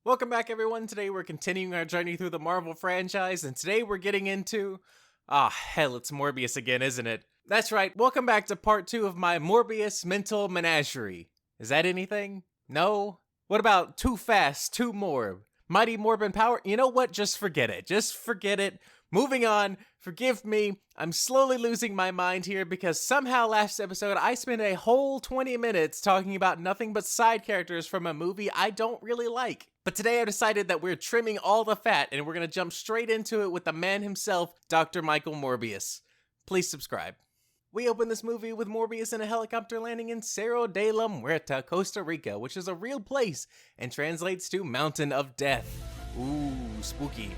Welcome back, everyone. Today we're continuing our journey through the Marvel franchise, and today we're getting into... hell, it's Morbius again, isn't it? That's right, welcome back to part 2 of my Morbius mental menagerie. Is that anything? No? What about Too Fast, Too Morb? Mighty Morbin Power? You know what? Just forget it. Just forget it. Moving on. Forgive me. I'm slowly losing my mind here because somehow last episode I spent a whole 20 minutes talking about nothing but side characters from a movie I don't really like. But today I decided that we're trimming all the fat and we're going to jump straight into it with the man himself, Dr. Michael Morbius. Please subscribe. We open this movie with Morbius in a helicopter landing in Cerro de la Muerta, Costa Rica, which is a real place and translates to Mountain of Death. Ooh, spooky.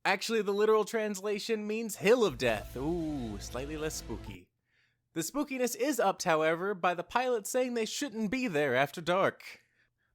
Actually, the literal translation means Hill of Death. Ooh, slightly less spooky. The spookiness is upped, however, by the pilot saying they shouldn't be there after dark.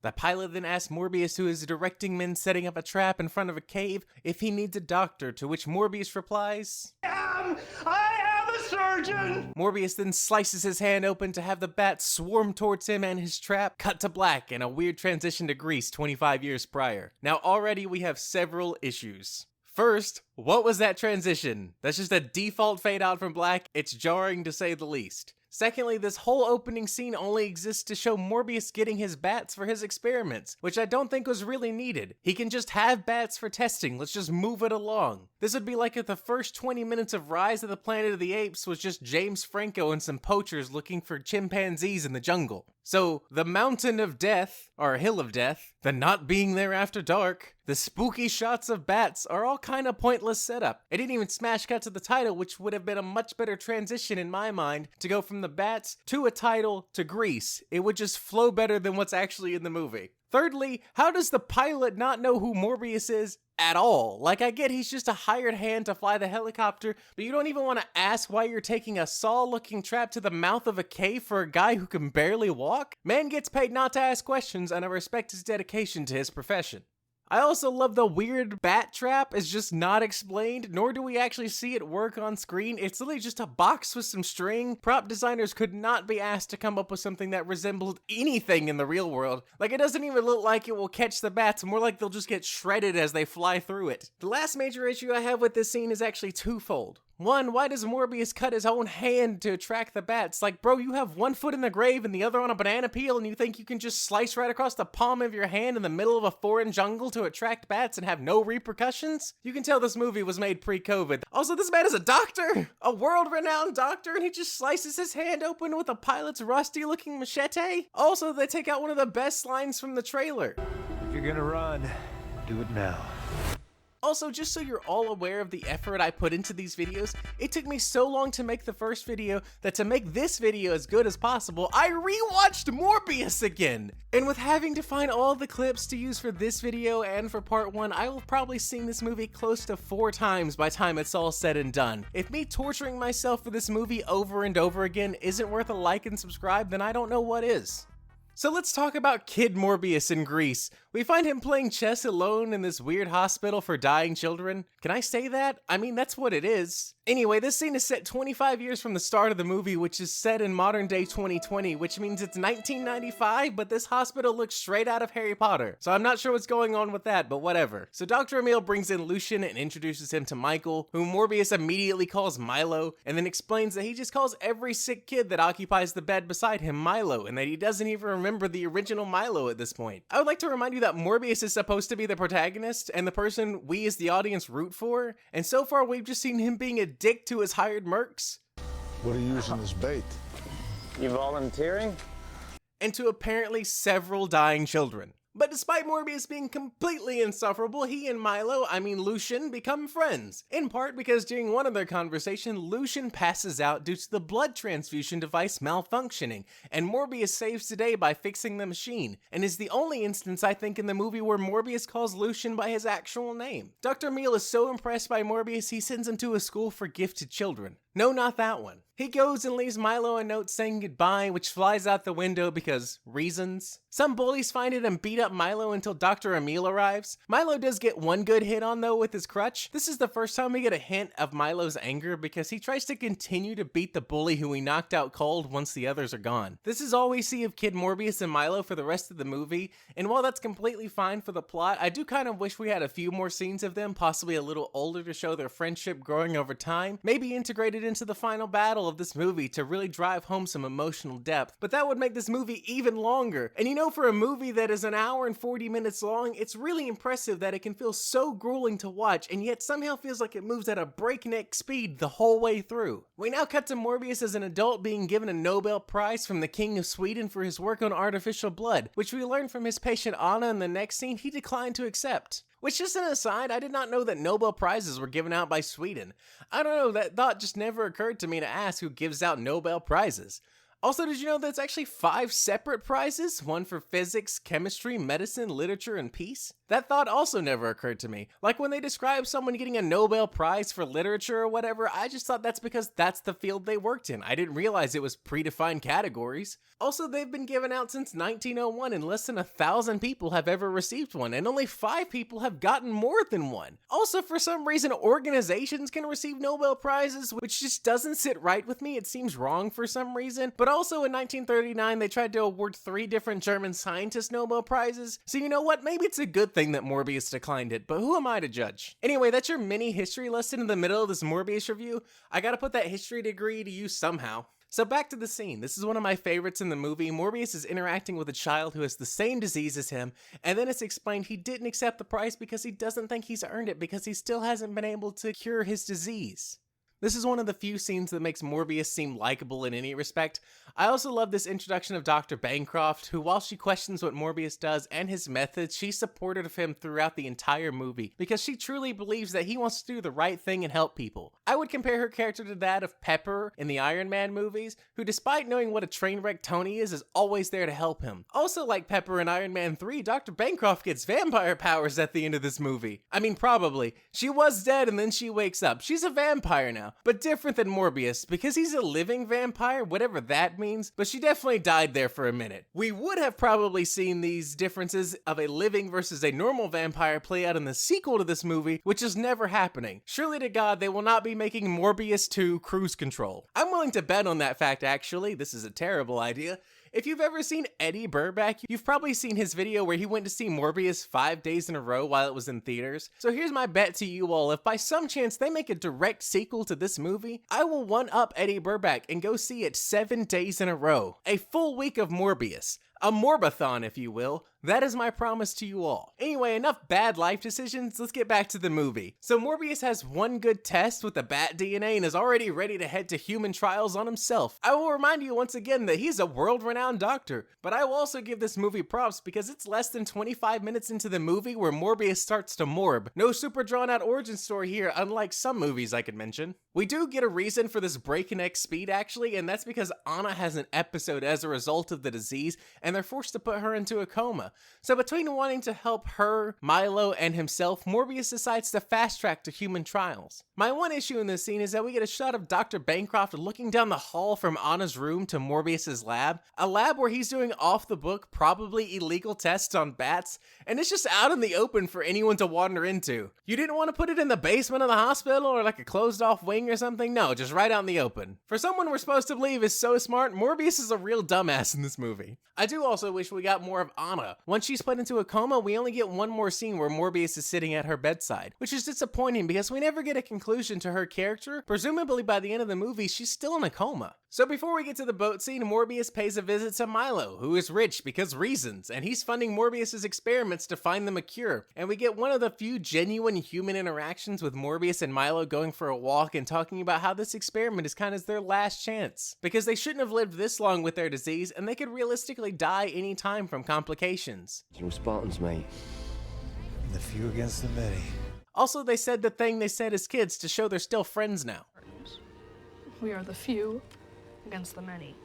The pilot then asks Morbius, who is directing men setting up a trap in front of a cave, if he needs a doctor, to which Morbius replies, I am a surgeon! Morbius then slices his hand open to have the bats swarm towards him and his trap, cut to black, and a weird transition to Greece 25 years prior. Now already we have several issues. First, what was that transition? That's just a default fade out from black. It's jarring to say the least. Secondly, this whole opening scene only exists to show Morbius getting his bats for his experiments, which I don't think was really needed. He can just have bats for testing, let's just move it along. This would be like if the first 20 minutes of Rise of the Planet of the Apes was just James Franco and some poachers looking for chimpanzees in the jungle. So, the Mountain of Death, or Hill of Death, the not being there after dark, the spooky shots of bats are all kind of pointless setup. It didn't even smash cut to the title, which would have been a much better transition in my mind to go from the bats to a title to Greece. It would just flow better than what's actually in the movie. Thirdly, how does the pilot not know who Morbius is at all? Like, I get he's just a hired hand to fly the helicopter, but you don't even want to ask why you're taking a saw-looking trap to the mouth of a cave for a guy who can barely walk? Man gets paid not to ask questions, and I respect his dedication to his profession. I also love the weird bat trap is just not explained, nor do we actually see it work on screen. It's literally just a box with some string. Prop designers could not be asked to come up with something that resembled anything in the real world. Like, it doesn't even look like it will catch the bats, more like they'll just get shredded as they fly through it. The last major issue I have with this scene is actually twofold. One, why does Morbius cut his own hand to attract the bats? Like, bro, you have one foot in the grave and the other on a banana peel, and you think you can just slice right across the palm of your hand in the middle of a foreign jungle to attract bats and have no repercussions? You can tell this movie was made pre-COVID. Also, this man is a doctor! A world-renowned doctor, and he just slices his hand open with a pilot's rusty-looking machete? Also, they take out one of the best lines from the trailer. If you're gonna run, do it now. Also, just so you're all aware of the effort I put into these videos, it took me so long to make the first video that to make this video as good as possible, I rewatched Morbius again! And with having to find all the clips to use for this video and for part 1, I will probably seen this movie close to 4 times by the time it's all said and done. If me torturing myself for this movie over and over again isn't worth a like and subscribe, then I don't know what is. So let's talk about Kid Morbius in Greece. We find him playing chess alone in this weird hospital for dying children. Can I say that? I mean, that's what it is. Anyway, this scene is set 25 years from the start of the movie, which is set in modern day 2020, which means it's 1995, but this hospital looks straight out of Harry Potter. So I'm not sure what's going on with that, but whatever. So Dr. Emil brings in Lucian and introduces him to Michael, whom Morbius immediately calls Milo, and then explains that he just calls every sick kid that occupies the bed beside him Milo, and that he doesn't even remember the original Milo at this point. I would like to remind you that Morbius is supposed to be the protagonist and the person we as the audience root for, and so far we've just seen him being a dick to his hired mercs. What are you using as bait? You volunteering? And to apparently several dying children. But despite Morbius being completely insufferable, he and Lucian, become friends. In part because during one of their conversations, Lucian passes out due to the blood transfusion device malfunctioning, and Morbius saves the day by fixing the machine, and is the only instance I think in the movie where Morbius calls Lucian by his actual name. Dr. Emil is so impressed by Morbius, he sends him to a school for gifted children. No, not that one. He goes and leaves Milo a note saying goodbye, which flies out the window because reasons. Some bullies find it and beat up Milo until Dr. Emil arrives. Milo does get one good hit on though with his crutch. This is the first time we get a hint of Milo's anger because he tries to continue to beat the bully who he knocked out cold once the others are gone. This is all we see of Kid Morbius and Milo for the rest of the movie, and while that's completely fine for the plot, I do kind of wish we had a few more scenes of them, possibly a little older to show their friendship growing over time, maybe integrated into the final battle of this movie to really drive home some emotional depth, but that would make this movie even longer. And you know, for a movie that is an hour and 40 minutes long, it's really impressive that it can feel so grueling to watch and yet somehow feels like it moves at a breakneck speed the whole way through. We now cut to Morbius as an adult being given a Nobel Prize from the King of Sweden for his work on artificial blood, which we learn from his patient Anna in the next scene he declined to accept. Which, just an aside, I did not know that Nobel Prizes were given out by Sweden. I don't know, that thought just never occurred to me to ask who gives out Nobel Prizes. Also, did you know that's actually 5 separate prizes? One for physics, chemistry, medicine, literature, and peace? That thought also never occurred to me. Like when they describe someone getting a Nobel Prize for literature or whatever, I just thought that's because that's the field they worked in. I didn't realize it was predefined categories. Also, they've been given out since 1901 and less than 1,000 people have ever received one, and only 5 people have gotten more than one. Also, for some reason, organizations can receive Nobel Prizes, which just doesn't sit right with me. It seems wrong for some reason. But also in 1939, they tried to award 3 different German scientists Nobel Prizes. So you know what? Maybe it's a good thing that Morbius declined it, but who am I to judge? Anyway, that's your mini history lesson in the middle of this Morbius review. I gotta put that history degree to use somehow. So back to the scene. This is one of my favorites in the movie. Morbius is interacting with a child who has the same disease as him, and then it's explained he didn't accept the prize because he doesn't think he's earned it because he still hasn't been able to cure his disease. This is one of the few scenes that makes Morbius seem likable in any respect. I also love this introduction of Dr. Bancroft, who while she questions what Morbius does and his methods, she's supportive of him throughout the entire movie, because she truly believes that he wants to do the right thing and help people. I would compare her character to that of Pepper in the Iron Man movies, who despite knowing what a train wreck Tony is always there to help him. Also like Pepper in Iron Man 3, Dr. Bancroft gets vampire powers at the end of this movie. I mean, probably. She was dead and then she wakes up. She's a vampire now. But different than Morbius, because he's a living vampire, whatever that means, but she definitely died there for a minute. We would have probably seen these differences of a living versus a normal vampire play out in the sequel to this movie, which is never happening. Surely to God, they will not be making Morbius 2 Cruise Control. I'm willing to bet on that fact, actually. This is a terrible idea. If you've ever seen Eddie Burback, you've probably seen his video where he went to see Morbius 5 days in a row while it was in theaters. So here's my bet to you all, if by some chance they make a direct sequel to this movie, I will one-up Eddie Burback and go see it 7 days in a row. A full week of Morbius. A Morbathon, if you will. That is my promise to you all. Anyway, enough bad life decisions, let's get back to the movie. So Morbius has one good test with the bat DNA and is already ready to head to human trials on himself. I will remind you once again that he's a world-renowned doctor, but I will also give this movie props because it's less than 25 minutes into the movie where Morbius starts to morb. No super drawn-out origin story here, unlike some movies I could mention. We do get a reason for this breakneck speed actually, and that's because Anna has an episode as a result of the disease, and they're forced to put her into a coma. So between wanting to help her, Milo, and himself, Morbius decides to fast track to human trials. My one issue in this scene is that we get a shot of Dr. Bancroft looking down the hall from Anna's room to Morbius's lab, a lab where he's doing off the book, probably illegal tests on bats, and it's just out in the open for anyone to wander into. You didn't want to put it in the basement of the hospital or like a closed off wing or something? No, just right out in the open. For someone we're supposed to believe is so smart, Morbius is a real dumbass in this movie. I do also wish we got more of Anna. Once she's put into a coma, we only get one more scene where Morbius is sitting at her bedside, which is disappointing because we never get a conclusion to her character. Presumably by the end of the movie, she's still in a coma. So before we get to the boat scene, Morbius pays a visit to Milo, who is rich because reasons, and he's funding Morbius's experiments to find them a cure. And we get one of the few genuine human interactions with Morbius and Milo going for a walk and talking about how this experiment is kind of their last chance, because they shouldn't have lived this long with their disease and they could realistically die any time from complications. We're Spartans, mate. The few against the many. Also, they said the thing they said as kids to show they're still friends now. We are the few against the many.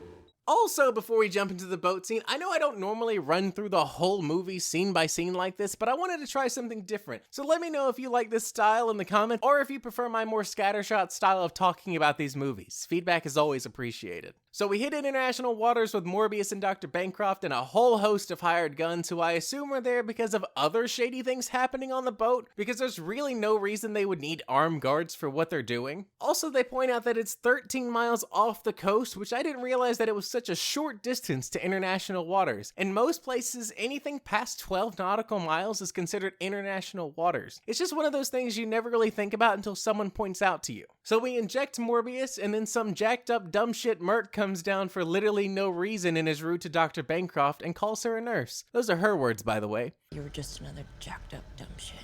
Also, before we jump into the boat scene, I know I don't normally run through the whole movie scene by scene like this, but I wanted to try something different. So let me know if you like this style in the comments, or if you prefer my more scattershot style of talking about these movies. Feedback is always appreciated. So we hit international waters with Morbius and Dr. Bancroft and a whole host of hired guns who I assume are there because of other shady things happening on the boat, because there's really no reason they would need armed guards for what they're doing. Also, they point out that it's 13 miles off the coast, which I didn't realize that it was such a short distance to international waters. In most places, anything past 12 nautical miles is considered international waters. It's just one of those things you never really think about until someone points out to you. So we inject Morbius, and then some jacked up dumb shit merc comes down for literally no reason in his route to Dr. Bancroft and calls her a nurse. Those are her words, by the way. You were just another jacked up dumb shit.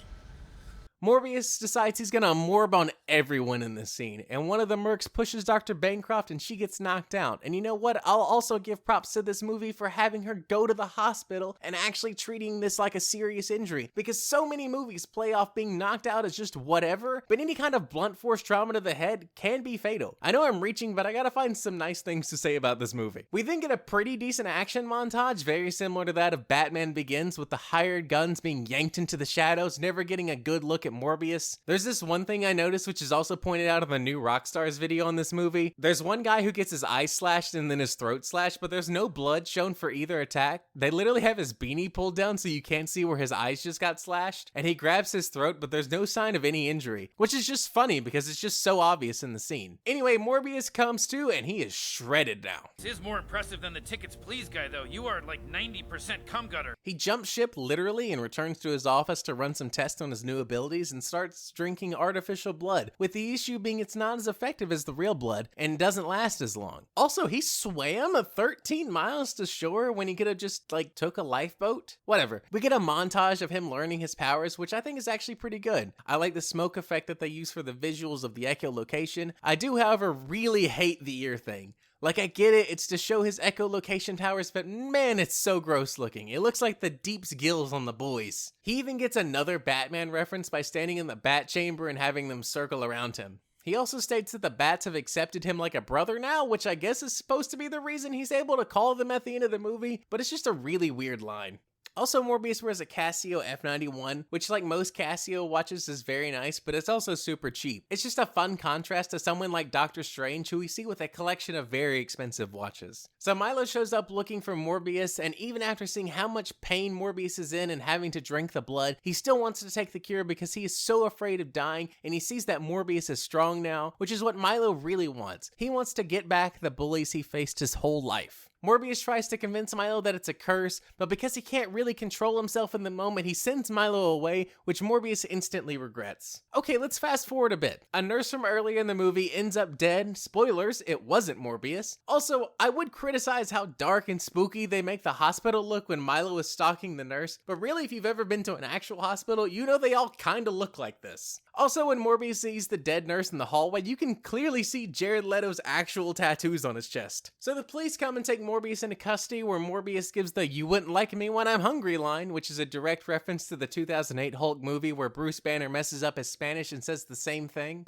Morbius decides he's gonna morb on everyone in this scene, and one of the mercs pushes Dr. Bancroft and she gets knocked out. And you know what? I'll also give props to this movie for having her go to the hospital and actually treating this like a serious injury, because so many movies play off being knocked out as just whatever, but any kind of blunt force trauma to the head can be fatal. I know I'm reaching, but I gotta find some nice things to say about this movie. We then get a pretty decent action montage, very similar to that of Batman Begins, with the hired guns being yanked into the shadows, never getting a good look at Morbius. There's this one thing I noticed, which is also pointed out in the new Rockstars video on this movie. There's one guy who gets his eyes slashed and then his throat slashed, but there's no blood shown for either attack. They literally have his beanie pulled down so you can't see where his eyes just got slashed, and he grabs his throat, but there's no sign of any injury, which is just funny because it's just so obvious in the scene. Anyway, Morbius comes to, and he is shredded now. This is more impressive than the tickets please guy though. You are like 90% cum gutter. He jumps ship literally and returns to his office to run some tests on his new abilities and starts drinking artificial blood, with the issue being it's not as effective as the real blood and doesn't last as long. Also, he swam 13 miles to shore when he could have just took a lifeboat. Whatever. We get a montage of him learning his powers, which I think is actually pretty good. I like the smoke effect that they use for the visuals of the echolocation. I do, however, really hate the ear thing. I get it, it's to show his echolocation powers, but man, it's so gross looking. It looks like the Deep's gills on the boys. He even gets another Batman reference by standing in the Bat Chamber and having them circle around him. He also states that the Bats have accepted him like a brother now, which I guess is supposed to be the reason he's able to call them at the end of the movie, but it's just a really weird line. Also, Morbius wears a Casio F91, which like most Casio watches is very nice, but it's also super cheap. It's just a fun contrast to someone like Doctor Strange, who we see with a collection of very expensive watches. So Milo shows up looking for Morbius, and even after seeing how much pain Morbius is in and having to drink the blood, he still wants to take the cure because he is so afraid of dying, and he sees that Morbius is strong now, which is what Milo really wants. He wants to get back the bullies he faced his whole life. Morbius tries to convince Milo that it's a curse, but because he can't really control himself in the moment, he sends Milo away, which Morbius instantly regrets. Okay, let's fast forward a bit. A nurse from earlier in the movie ends up dead. Spoilers, it wasn't Morbius. Also, I would criticize how dark and spooky they make the hospital look when Milo is stalking the nurse, but really, if you've ever been to an actual hospital, you know they all kinda look like this. Also, when Morbius sees the dead nurse in the hallway, you can clearly see Jared Leto's actual tattoos on his chest. So the police come and take Morbius into custody, where Morbius gives the "you wouldn't like me when I'm hungry" line, which is a direct reference to the 2008 Hulk movie where Bruce Banner messes up his Spanish and says the same thing.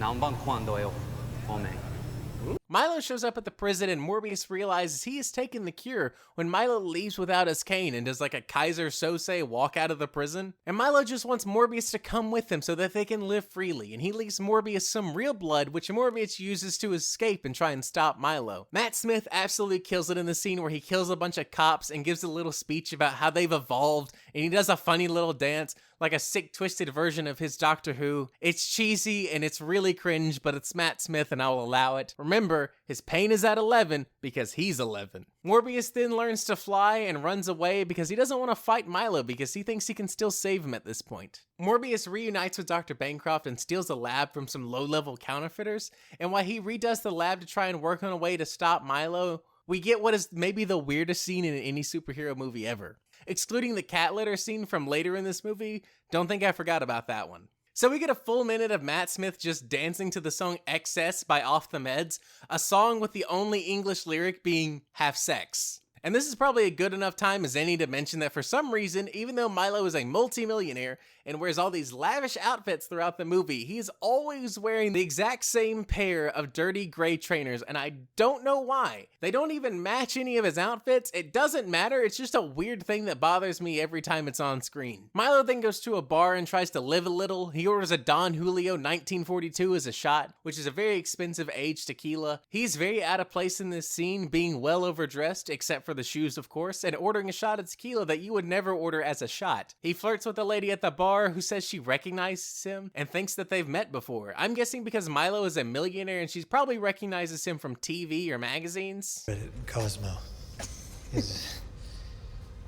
Milo shows up at the prison, and Morbius realizes he has taken the cure when Milo leaves without his cane and does a Kaiser Sose walk out of the prison. And Milo just wants Morbius to come with him so that they can live freely, and he leaves Morbius some real blood, which Morbius uses to escape and try and stop Milo. Matt Smith absolutely kills it in the scene where he kills a bunch of cops and gives a little speech about how they've evolved, and he does a funny little dance, like a sick, twisted version of his Doctor Who. It's cheesy and it's really cringe, but it's Matt Smith and I will allow it. Remember, his pain is at 11 because he's 11. Morbius then learns to fly and runs away because he doesn't want to fight Milo because he thinks he can still save him at this point. Morbius reunites with Dr. Bancroft and steals a lab from some low-level counterfeiters, and while he redoes the lab to try and work on a way to stop Milo, we get what is maybe the weirdest scene in any superhero movie ever. Excluding the cat litter scene from later in this movie, don't think I forgot about that one. So we get a full minute of Matt Smith just dancing to the song XS by Off the Meds, a song with the only English lyric being "have sex." And this is probably a good enough time as any to mention that for some reason, even though Milo is a multi-millionaire and wears all these lavish outfits throughout the movie, he's always wearing the exact same pair of dirty gray trainers, and I don't know why. They don't even match any of his outfits. It doesn't matter. It's just a weird thing that bothers me every time it's on screen. Milo then goes to a bar and tries to live a little. He orders a Don Julio 1942 as a shot, which is a very expensive aged tequila. He's very out of place in this scene, being well overdressed, except for the shoes, of course, and ordering a shot of tequila that you would never order as a shot. He flirts with the lady at the bar who says she recognizes him and thinks that they've met before. I'm guessing because Milo is a millionaire and she probably recognizes him from TV or magazines. Read it in Cosmo.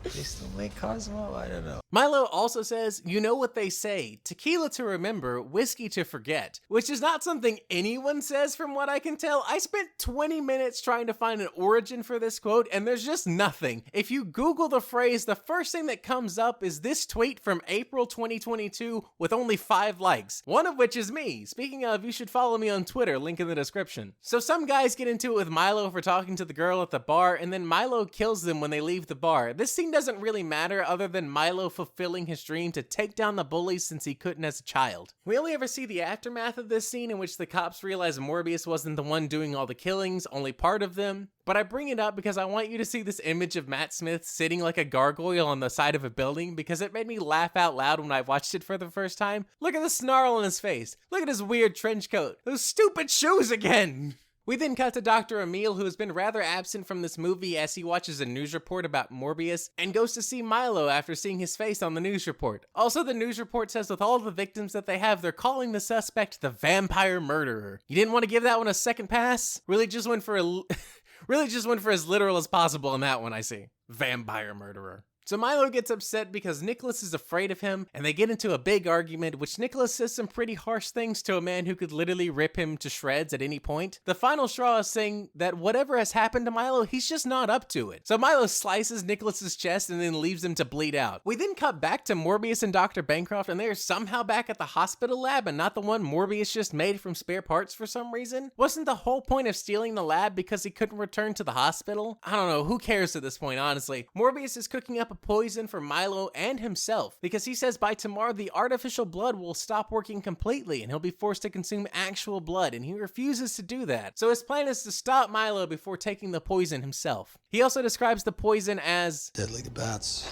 They still make Cosmo? I don't know. Milo also says, you know what they say, tequila to remember, whiskey to forget, which is not something anyone says from what I can tell. I spent 20 minutes trying to find an origin for this quote, and there's just nothing. If you Google the phrase, the first thing that comes up is this tweet from April 2022 with only 5 likes, one of which is me. Speaking of, you should follow me on Twitter, link in the description. So some guys get into it with Milo for talking to the girl at the bar, and then Milo kills them when they leave the bar. This scene doesn't really matter other than Milo fulfilling his dream to take down the bullies since he couldn't as a child. We only ever see the aftermath of this scene in which the cops realize Morbius wasn't the one doing all the killings, only part of them. But I bring it up because I want you to see this image of Matt Smith sitting like a gargoyle on the side of a building because it made me laugh out loud when I watched it for the first time. Look at the snarl on his face. Look at his weird trench coat. Those stupid shoes again. We then cut to Dr. Emil, who has been rather absent from this movie as he watches a news report about Morbius and goes to see Milo after seeing his face on the news report. Also, the news report says with all the victims that they have, they're calling the suspect the vampire murderer. You didn't want to give that one a second pass? Really just went for as literal as possible in that one, I see. Vampire murderer. So Milo gets upset because Nicholas is afraid of him, and they get into a big argument, which Nicholas says some pretty harsh things to a man who could literally rip him to shreds at any point. The final straw is saying that whatever has happened to Milo, he's just not up to it. So Milo slices Nicholas's chest and then leaves him to bleed out. We then cut back to Morbius and Dr. Bancroft, and they are somehow back at the hospital lab and not the one Morbius just made from spare parts for some reason. Wasn't the whole point of stealing the lab because he couldn't return to the hospital? I don't know, who cares at this point, honestly. Morbius is cooking up a poison for Milo and himself because he says by tomorrow the artificial blood will stop working completely and he'll be forced to consume actual blood, and he refuses to do that. So his plan is to stop Milo before taking the poison himself. He also describes the poison as Deadly to bats,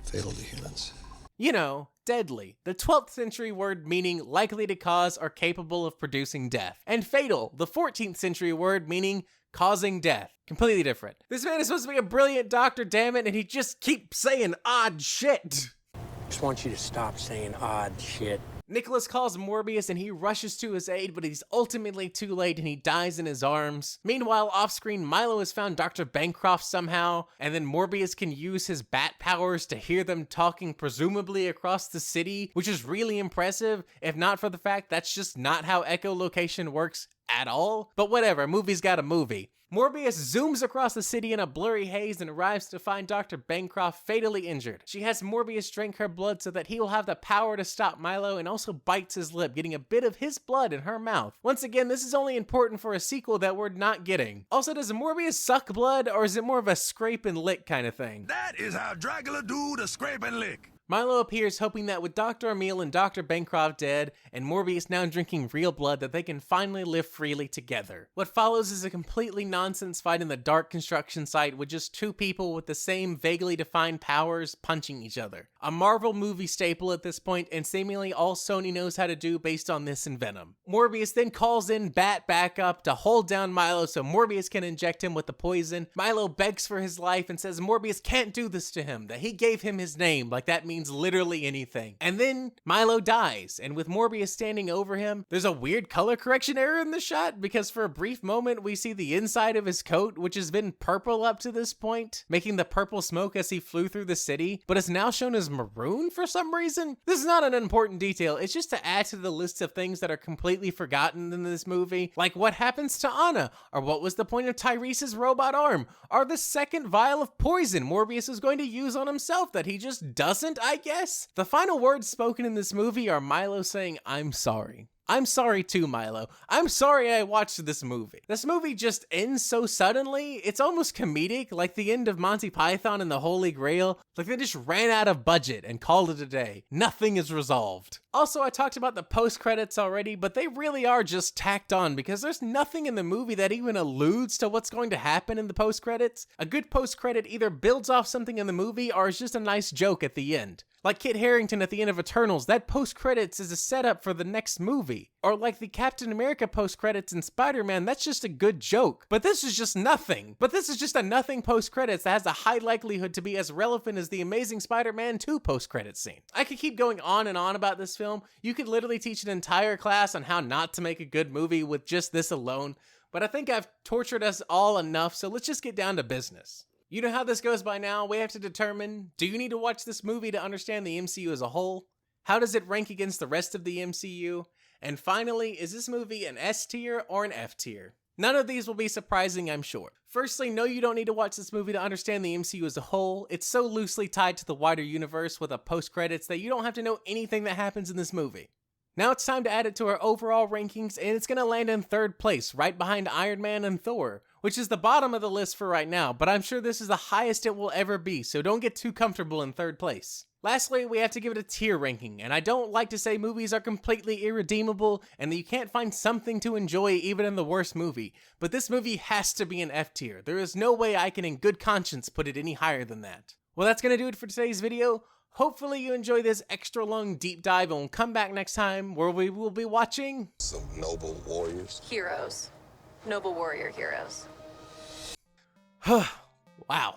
fatal to humans. You know, deadly, the 12th century word meaning likely to cause or capable of producing death, and fatal, the 14th century word meaning causing death. Completely different. This man is supposed to be a brilliant doctor, damn it, and he just keeps saying odd shit. Just want you to stop saying odd shit. Nicholas calls Morbius and he rushes to his aid, but he's ultimately too late and he dies in his arms. Meanwhile, off-screen, Milo has found Dr. Bancroft somehow, and then Morbius can use his bat powers to hear them talking presumably across the city, which is really impressive, if not for the fact that's just not how echolocation works at all. But whatever, movie's got a movie. Morbius zooms across the city in a blurry haze and arrives to find Dr. Bancroft fatally injured. She has Morbius drink her blood so that he will have the power to stop Milo, and also bites his lip, getting a bit of his blood in her mouth. Once again, this is only important for a sequel that we're not getting. Also, does Morbius suck blood, or is it more of a scrape and lick kind of thing? That is how Dracula do the scrape and lick. Milo appears hoping that with Dr. Emil and Dr. Bancroft dead, and Morbius now drinking real blood, that they can finally live freely together. What follows is a completely nonsense fight in the dark construction site with just 2 people with the same vaguely defined powers punching each other. A Marvel movie staple at this point, and seemingly all Sony knows how to do based on this and Venom. Morbius then calls in Bat backup to hold down Milo so Morbius can inject him with the poison. Milo begs for his life and says Morbius can't do this to him, that he gave him his name, like that means literally anything. And then Milo dies, and with Morbius standing over him, there's a weird color correction error in the shot because for a brief moment we see the inside of his coat, which has been purple up to this point, making the purple smoke as he flew through the city, but is now shown as maroon for some reason. This is not an important detail, it's just to add to the list of things that are completely forgotten in this movie, like what happens to Anna, or what was the point of Tyrese's robot arm, or the second vial of poison Morbius is going to use on himself that he just doesn't, I guess? The final words spoken in this movie are Milo saying, "I'm sorry." I'm sorry too, Milo. I'm sorry I watched this movie. This movie just ends so suddenly, it's almost comedic, like the end of Monty Python and the Holy Grail. Like they just ran out of budget and called it a day. Nothing is resolved. Also, I talked about the post-credits already, but they really are just tacked on because there's nothing in the movie that even alludes to what's going to happen in the post-credits. A good post-credit either builds off something in the movie or is just a nice joke at the end. Like Kit Harington at the end of Eternals, that post-credits is a setup for the next movie. Or like the Captain America post-credits in Spider-Man, that's just a good joke. But this is just nothing. But this is just a nothing post-credits that has a high likelihood to be as relevant as the Amazing Spider-Man 2 post-credits scene. I could keep going on and on about this film. You could literally teach an entire class on how not to make a good movie with just this alone. But I think I've tortured us all enough, so let's just get down to business. You know how this goes by now. We have to determine, do you need to watch this movie to understand the MCU as a whole? How does it rank against the rest of the MCU? And finally, is this movie an S tier or an F tier? None of these will be surprising, I'm sure. Firstly, no, you don't need to watch this movie to understand the MCU as a whole. It's so loosely tied to the wider universe with a post-credits that you don't have to know anything that happens in this movie. Now it's time to add it to our overall rankings, and it's going to land in third place, right behind Iron Man and Thor, which is the bottom of the list for right now, but I'm sure this is the highest it will ever be, so don't get too comfortable in third place. Lastly, we have to give it a tier ranking, and I don't like to say movies are completely irredeemable and that you can't find something to enjoy even in the worst movie, but this movie has to be an F tier. There is no way I can in good conscience put it any higher than that. Well, that's going to do it for today's video. Hopefully you enjoy this extra long deep dive, and we'll come back next time where we will be watching Some noble warriors. Heroes. Noble warrior heroes. Wow.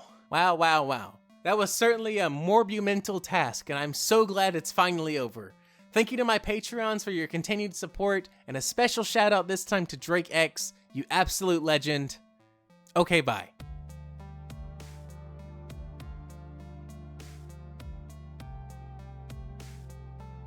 That was certainly a monumental task, and I'm so glad it's finally over. Thank you to my Patreons for your continued support, and a special shout out this time to TechnoAXE, you absolute legend. Okay, bye.